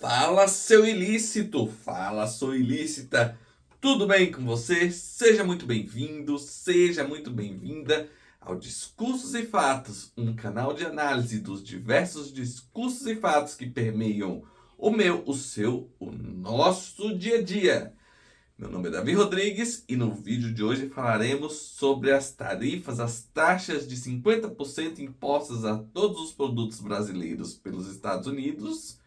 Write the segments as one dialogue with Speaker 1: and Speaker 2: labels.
Speaker 1: Fala, seu ilícito! Fala, sua ilícita! Tudo bem com você? Seja muito bem-vindo, seja muito bem-vinda ao Discursos e Fatos, um canal de análise dos diversos discursos e fatos que permeiam o meu, o seu, o nosso dia a dia. Meu nome é Davi Rodrigues e no vídeo de hoje falaremos sobre as tarifas, as taxas de 50% impostas a todos os produtos brasileiros pelos Estados Unidos,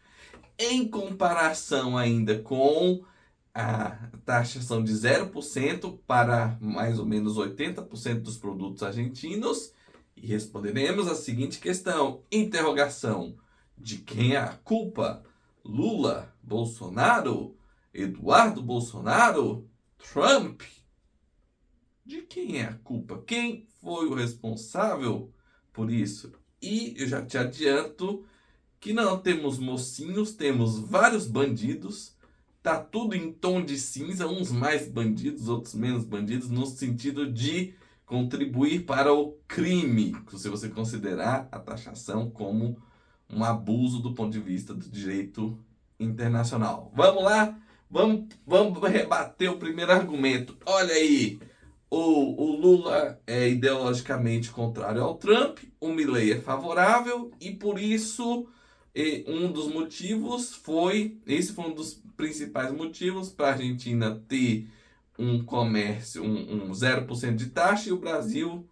Speaker 1: em comparação ainda com a taxação de 0% para mais ou menos 80% dos produtos argentinos. E responderemos a seguinte questão, interrogação: de quem é a culpa? Lula, Bolsonaro, Eduardo Bolsonaro, Trump? De quem é a culpa? Quem foi o responsável por isso? E eu já te adianto que não temos mocinhos, temos vários bandidos. Tá tudo em tom de cinza, uns mais bandidos, outros menos bandidos, no sentido de contribuir para o crime, se você considerar a taxação como um abuso do ponto de vista do direito internacional. Vamos lá? Vamos rebater o primeiro argumento. Olha aí, o Lula é ideologicamente contrário ao Trump, o Milei é favorável e por isso um dos motivos esse foi um dos principais motivos para a Argentina ter um comércio, um 0% de taxa e o Brasil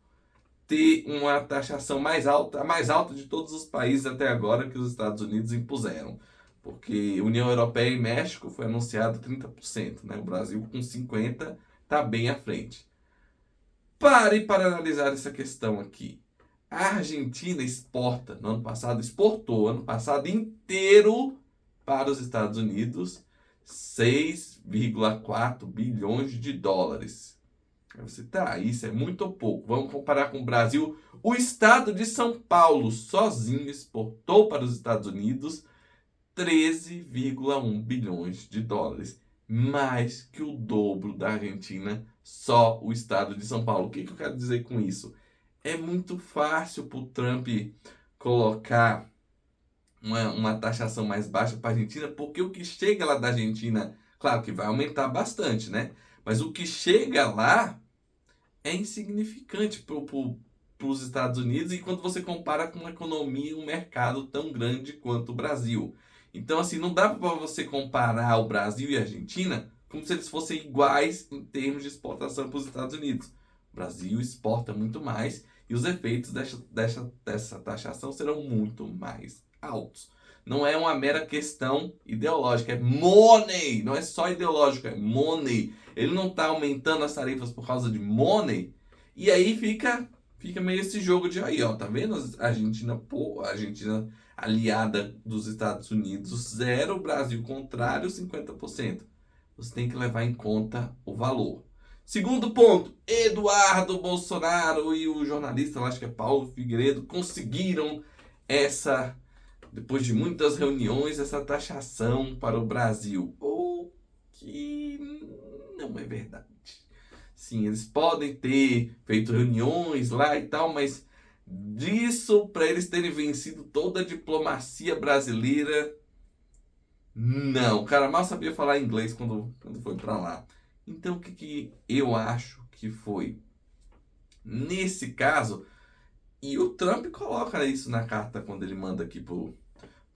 Speaker 1: ter uma taxação mais alta, a mais alta de todos os países até agora que os Estados Unidos impuseram. Porque União Europeia e México foi anunciado 30%, né? O Brasil com 50% está bem à frente. Pare para analisar essa questão aqui. A Argentina exporta, no ano passado, exportou ano passado inteiro para os Estados Unidos 6,4 bilhões de dólares. Aí você isso é muito ou pouco. Vamos comparar com o Brasil. O estado de São Paulo sozinho exportou para os Estados Unidos 13,1 bilhões de dólares. Mais que o dobro da Argentina, só o estado de São Paulo. O que eu quero dizer com isso? É muito fácil para o Trump colocar uma taxação mais baixa para a Argentina, porque o que chega lá da Argentina, claro que vai aumentar bastante, né? Mas o que chega lá é insignificante para os Estados Unidos e quando você compara com uma economia, um mercado tão grande quanto o Brasil. Então, assim, não dá para você comparar o Brasil e a Argentina como se eles fossem iguais em termos de exportação para os Estados Unidos. O Brasil exporta muito mais e os efeitos dessa taxação serão muito mais altos. Não é uma mera questão ideológica, é money, não é só ideológico, é money. Ele não está aumentando as tarifas por causa de money, e aí fica meio esse jogo de aí, ó, tá vendo? A Argentina, a Argentina aliada dos Estados Unidos, zero, o Brasil contrário, 50%. Você tem que levar em conta o valor. Segundo ponto, Eduardo Bolsonaro e o jornalista, acho que é Paulo Figueiredo, conseguiram depois de muitas reuniões, essa taxação para o Brasil. O que não é verdade. Sim, eles podem ter feito reuniões lá e tal, mas disso para eles terem vencido toda a diplomacia brasileira, não. O cara mal sabia falar inglês quando foi para lá. Então, o que eu acho que foi? Nesse caso, e o Trump coloca isso na carta quando ele manda aqui pro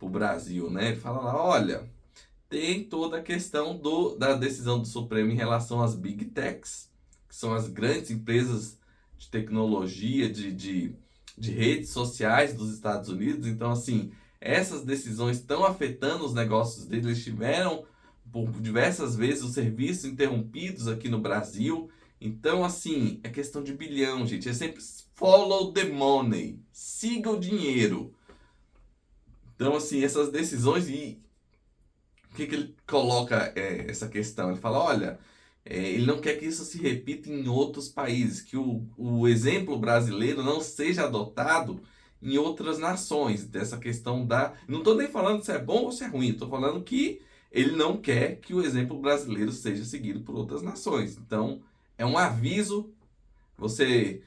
Speaker 1: Brasil, né? Ele fala lá, olha, tem toda a questão da decisão do Supremo em relação às Big Techs, que são as grandes empresas de tecnologia, de redes sociais dos Estados Unidos. Então, assim, essas decisões estão afetando os negócios deles. Eles tiveram, por diversas vezes, os serviços interrompidos aqui no Brasil. Então, assim, é questão de bilhão, gente. É sempre follow the money. Siga o dinheiro. Então, assim, essas decisões e o que ele coloca essa questão? Ele fala, olha, ele não quer que isso se repita em outros países, que o exemplo brasileiro não seja adotado em outras nações, dessa questão da... Não estou nem falando se é bom ou se é ruim, estou falando que ele não quer que o exemplo brasileiro seja seguido por outras nações. Então, é um aviso, você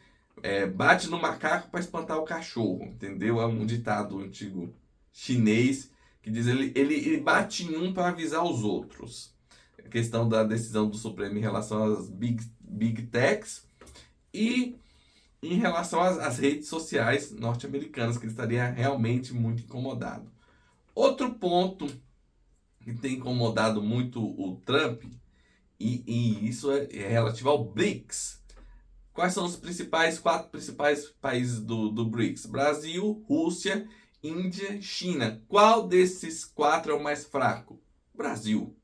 Speaker 1: bate no macaco para espantar o cachorro, entendeu? É um ditado antigo chinês que diz ele bate em um para avisar os outros. A questão da decisão do Supremo em relação às Big Techs e em relação às redes sociais norte-americanas, que ele estaria realmente muito incomodado. Outro ponto que tem incomodado muito o Trump, e isso é relativo ao BRICS. Quais são os quatro principais países do BRICS? Brasil, Rússia, Índia, China. Qual desses quatro é o mais fraco? Brasil.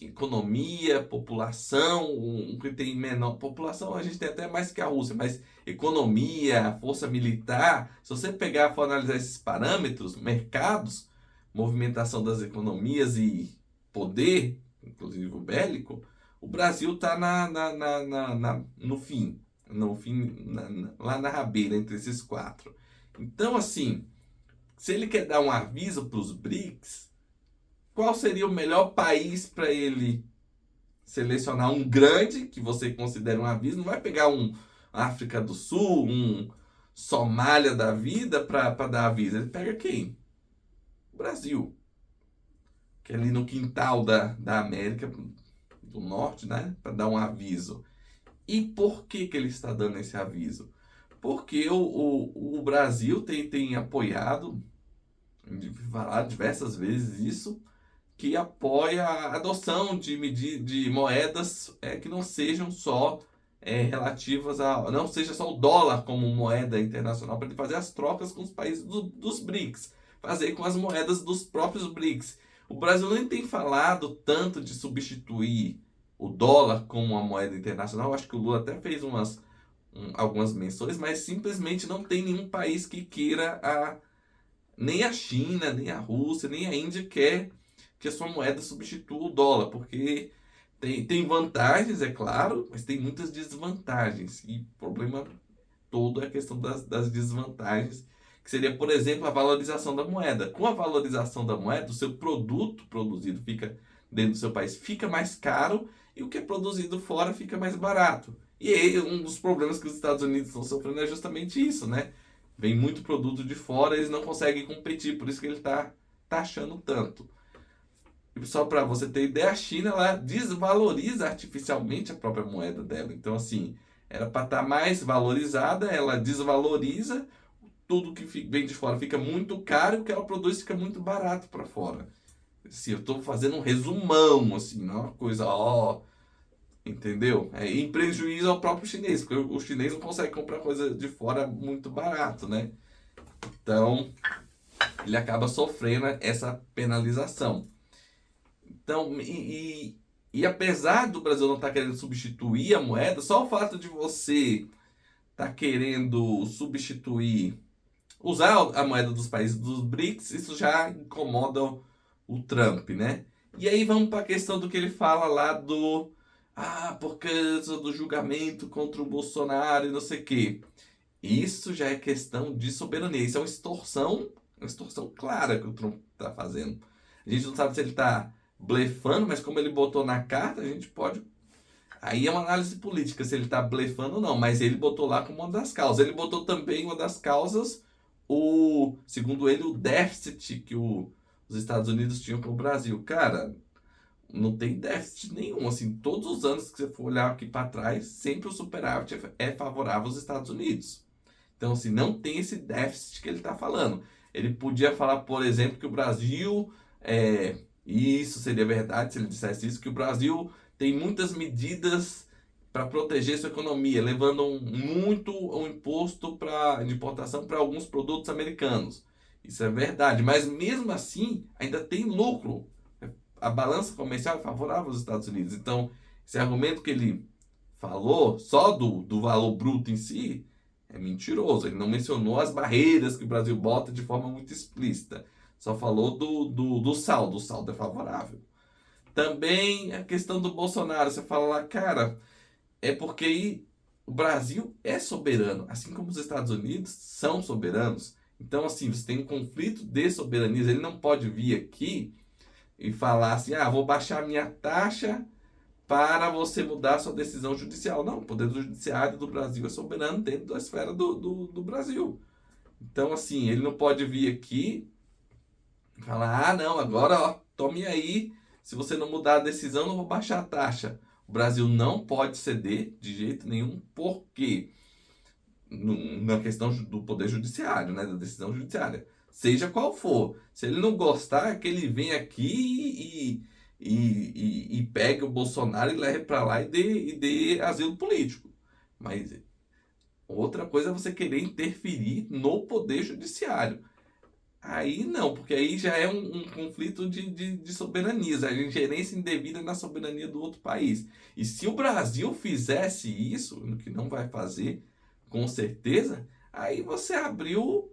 Speaker 1: Economia, população, um que tem menor população, a gente tem até mais que a Rússia, mas economia, força militar, se você pegar e for analisar esses parâmetros, mercados, movimentação das economias e poder, inclusive o bélico, o Brasil está no fim, lá na rabeira entre esses quatro. Então, assim, se ele quer dar um aviso para os BRICS, qual seria o melhor país para ele selecionar? Um grande, que você considera um aviso, não vai pegar um África do Sul, um Somália da vida para dar aviso. Ele pega quem? O Brasil, que é ali no quintal da América do Norte, né? Para dar um aviso. E por que ele está dando esse aviso? Porque o Brasil tem apoiado, falado diversas vezes isso, que apoia a adoção de moedas que não sejam só relativas a... Não seja só o dólar como moeda internacional, para fazer as trocas com os países dos BRICS, fazer com as moedas dos próprios BRICS. O Brasil nem tem falado tanto de substituir o dólar como uma moeda internacional. Acho que o Lula até fez algumas menções, mas simplesmente não tem nenhum país que queira nem a China, nem a Rússia, nem a Índia quer que a sua moeda substitua o dólar, porque tem vantagens, é claro, mas tem muitas desvantagens. E o problema todo é a questão das desvantagens, que seria, por exemplo, a valorização da moeda. Com a valorização da moeda, o seu produto produzido fica dentro do seu país fica mais caro e o que é produzido fora fica mais barato. E aí, um dos problemas que os Estados Unidos estão sofrendo é justamente isso, né? Vem muito produto de fora, eles não conseguem competir, por isso que ele está taxando tanto. E só para você ter ideia, a China ela desvaloriza artificialmente a própria moeda dela. Então, assim, era para estar mais valorizada, ela desvaloriza, tudo que vem de fora fica muito caro e o que ela produz fica muito barato para fora. Assim, eu estou fazendo um resumão, assim, não é uma coisa, entendeu? Em prejuízo ao próprio chinês, porque o chinês não consegue comprar coisa de fora muito barato, né? Então, ele acaba sofrendo essa penalização. Então, e apesar do Brasil não estar querendo substituir a moeda, só o fato de você estar querendo substituir, usar a moeda dos países dos BRICS, isso já incomoda o Trump, né? E aí vamos para a questão do que ele fala lá por causa do julgamento contra o Bolsonaro e não sei o quê. Isso já é questão de soberania, isso é uma extorsão clara que o Trump está fazendo. A gente não sabe se ele está blefando, mas como ele botou na carta, a gente pode... Aí é uma análise política, se ele está blefando ou não, mas ele botou lá como uma das causas. Ele botou também uma das causas, segundo ele, o déficit que os Estados Unidos tinham com o Brasil. Cara, não tem déficit nenhum, assim, todos os anos que você for olhar aqui para trás, sempre o superávit é favorável aos Estados Unidos. Então, assim, não tem esse déficit que ele está falando. Ele podia falar, por exemplo, que o Brasil... E isso seria verdade se ele dissesse isso, que o Brasil tem muitas medidas para proteger sua economia, levando muito o imposto de importação para alguns produtos americanos. Isso é verdade, mas mesmo assim ainda tem lucro. A balança comercial é favorável aos Estados Unidos. Então, esse argumento que ele falou, só do valor bruto em si, é mentiroso. Ele não mencionou as barreiras que o Brasil bota de forma muito explícita. Só falou do saldo. O saldo é favorável. Também a questão do Bolsonaro. Você fala lá, cara, é porque o Brasil é soberano, assim como os Estados Unidos são soberanos. Então, assim, você tem um conflito de soberanias. Ele não pode vir aqui e falar assim, vou baixar minha taxa para você mudar sua decisão judicial. Não, o poder do judiciário do Brasil é soberano dentro da esfera do Brasil. Então, assim, ele não pode vir aqui Falar, ah, não, agora, ó, tome aí. Se você não mudar a decisão, eu não vou baixar a taxa. O Brasil não pode ceder de jeito nenhum, porque na questão do poder judiciário, né, da decisão judiciária, seja qual for. Se ele não gostar, que ele venha aqui e pegue o Bolsonaro e leve para lá e dê asilo político. Mas outra coisa é você querer interferir no poder judiciário. Aí não, porque aí já é um conflito de soberanias, a ingerência indevida na soberania do outro país. E se o Brasil fizesse isso, no que não vai fazer, com certeza, aí você abriu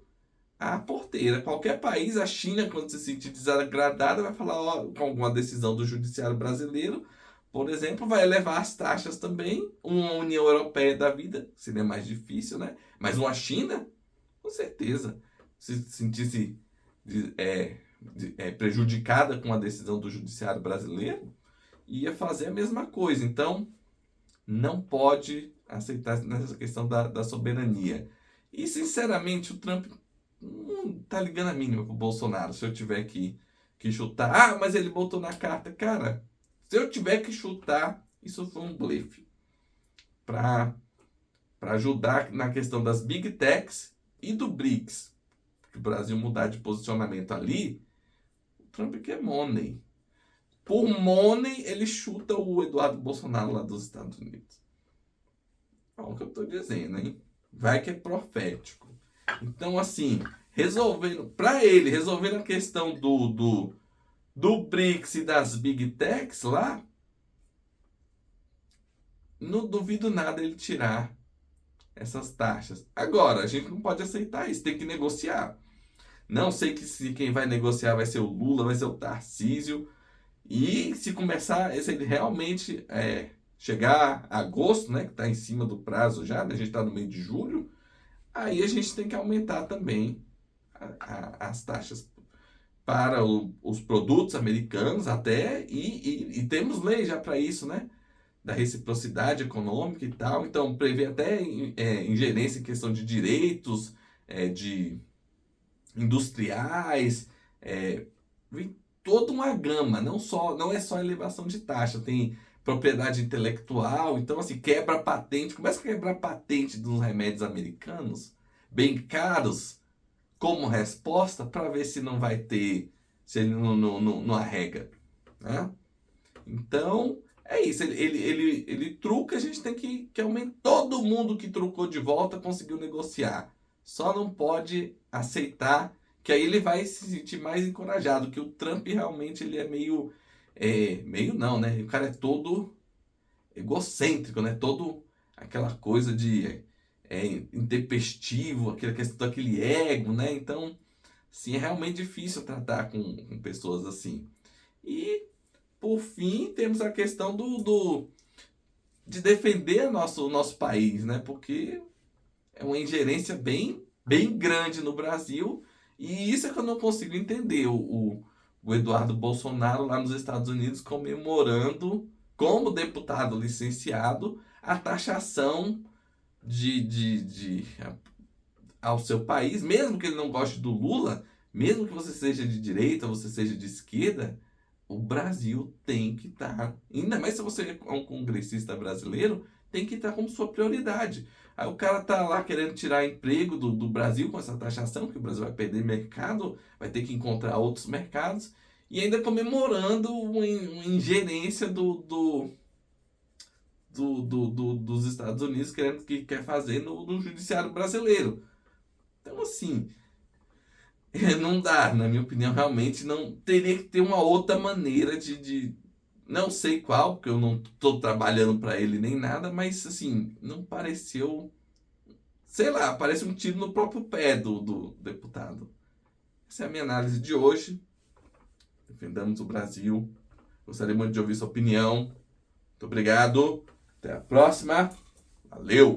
Speaker 1: a porteira. Qualquer país, a China, quando se sentir desagradada, vai falar, ó, com alguma decisão do judiciário brasileiro, por exemplo, vai elevar as taxas também. Uma União Europeia da vida, seria mais difícil, né? Mas uma China, com certeza, se sentisse prejudicada com a decisão do judiciário brasileiro, ia fazer a mesma coisa. Então, não pode aceitar nessa questão da soberania. E, sinceramente, o Trump não tá ligando a mínima pro Bolsonaro. Se eu tiver que chutar, ah, mas ele botou na carta. Cara, se eu tiver que chutar, isso foi um blefe. Para ajudar na questão das Big Techs e do BRICS. Que o Brasil mudar de posicionamento ali, o Trump quer money. Por money, ele chuta o Eduardo Bolsonaro lá dos Estados Unidos. Olha o que eu estou dizendo, hein? Vai que é profético. Então, assim, resolvendo a questão do BRICS e das Big Techs lá, não duvido nada ele tirar essas taxas. Agora, a gente não pode aceitar isso, tem que negociar. Não sei que se quem vai negociar vai ser o Lula, vai ser o Tarcísio. E se começar, se ele realmente chegar a agosto, né, que está em cima do prazo já, né, a gente está no meio de julho, aí a gente tem que aumentar também as taxas para os produtos americanos até, e temos lei já para isso, né? Da reciprocidade econômica e tal. Então, prevê até ingerência em questão de direitos, de industriais, vem toda uma gama, não é só elevação de taxa, tem propriedade intelectual, então assim, quebra patente, começa a quebrar patente dos remédios americanos, bem caros, como resposta, para ver se não vai ter, se ele não arrega, né? Então, é isso, ele truca, a gente tem que aumentar, todo mundo que trucou de volta conseguiu negociar, só não pode aceitar que aí ele vai se sentir mais encorajado, que o Trump realmente ele é meio não, né? O cara é todo egocêntrico, né? Todo aquela coisa de intempestivo, aquela questão daquele ego, né? Então, sim, é realmente difícil tratar com pessoas assim. E, por fim, temos a questão de defender o nosso país, né? Porque é uma ingerência bem grande no Brasil. E isso é que eu não consigo entender. O Eduardo Bolsonaro lá nos Estados Unidos comemorando, como deputado licenciado, a taxação ao seu país, mesmo que ele não goste do Lula, mesmo que você seja de direita, você seja de esquerda, o Brasil tem que estar, ainda mais se você é um congressista brasileiro, tem que estar como sua prioridade. Aí o cara tá lá querendo tirar emprego do Brasil com essa taxação, que o Brasil vai perder mercado, vai ter que encontrar outros mercados, e ainda comemorando uma ingerência dos Estados Unidos que quer fazer no judiciário brasileiro. Então, assim, não dá, na minha opinião, realmente não teria que ter uma outra maneira não sei qual, porque eu não estou trabalhando para ele nem nada, mas assim, não pareceu, sei lá, parece um tiro no próprio pé do deputado. Essa é a minha análise de hoje. Defendamos o Brasil. Gostaria muito de ouvir sua opinião. Muito obrigado. Até a próxima. Valeu!